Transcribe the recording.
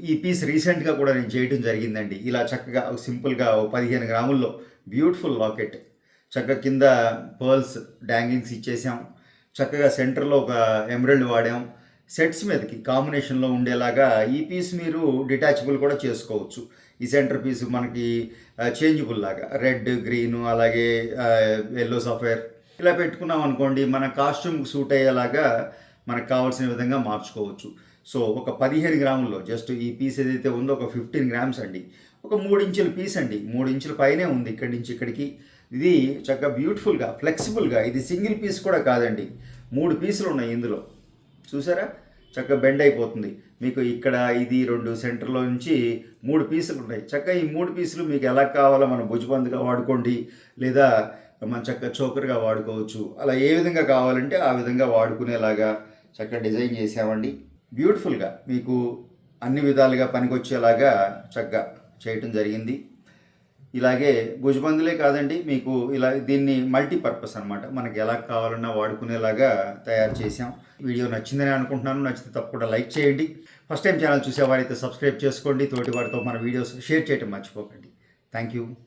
ఈ పీస్ రీసెంట్గా కూడా నేను చేయడం జరిగిందండి. ఇలా చక్కగా సింపుల్గా 15 గ్రాముల్లో బ్యూటిఫుల్ లాకెట్. చక్కగా కింద పర్ల్స్ డ్యాంగింగ్స్ ఇచ్చేసాం. చక్కగా సెంటర్లో ఒక ఎమరల్డ్ వాడాం. సెట్స్ మీదకి కాంబినేషన్లో ఉండేలాగా ఈ పీస్ మీరు డిటాచబుల్ కూడా చేసుకోవచ్చు. ఈ సెంటర్ పీస్ మనకి చేంజబుల్ లాగా రెడ్, గ్రీను, అలాగే ఎల్లో సఫైర్ ఇలా పెట్టుకున్నాం అనుకోండి, మన కాస్ట్యూమ్కి సూట్ అయ్యేలాగా మనకు కావాల్సిన విధంగా మార్చుకోవచ్చు. సో ఒక 15 గ్రాముల్లో జస్ట్ ఈ పీస్ ఏదైతే ఉందో ఒక 15 గ్రామ్స్ అండి. ఒక 3 ఇంచుల పీస్ అండి. 3 ఇంచుల పైనే ఉంది ఇక్కడి నుంచి ఇక్కడికి. ఇది చక్కగా బ్యూటిఫుల్గా ఫ్లెక్సిబుల్గా, ఇది సింగిల్ పీస్ కూడా కాదండి, 3 పీసులు ఉన్నాయి ఇందులో. చూసారా, చక్కగా బెండ్ అయిపోతుంది మీకు. ఇక్కడ ఇది 2 సెంటర్లో నుంచి 3 పీసులు ఉన్నాయి. చక్కగా ఈ 3 పీసులు మీకు ఎలా కావాలో మన భుజబందుగా వాడుకోండి, లేదా మన చక్కగా చోకర్గా వాడుకోవచ్చు. అలా ఏ విధంగా కావాలంటే ఆ విధంగా వాడుకునేలాగా చక్కగా డిజైన్ చేసామండి. బ్యూటిఫుల్గా మీకు అన్ని విధాలుగా పనికొచ్చేలాగా చక్కగా చేయటం జరిగింది. ఇలాగే భుజబందులే కాదండి, మీకు ఇలా దీన్ని మల్టీపర్పస్ అనమాట, మనకి ఎలా కావాలన్నా వాడుకునేలాగా తయారు చేసాం. వీడియో నచ్చిందని అనుకుంటున్నాను. నచ్చితే తప్పకుండా లైక్ చేయండి. ఫస్ట్ టైం ఛానల్ చూసేవారైతే సబ్స్క్రైబ్ చేసుకోండి. తోటి వారితో మన వీడియోస్ షేర్ చేయటం మర్చిపోకండి. Thank you.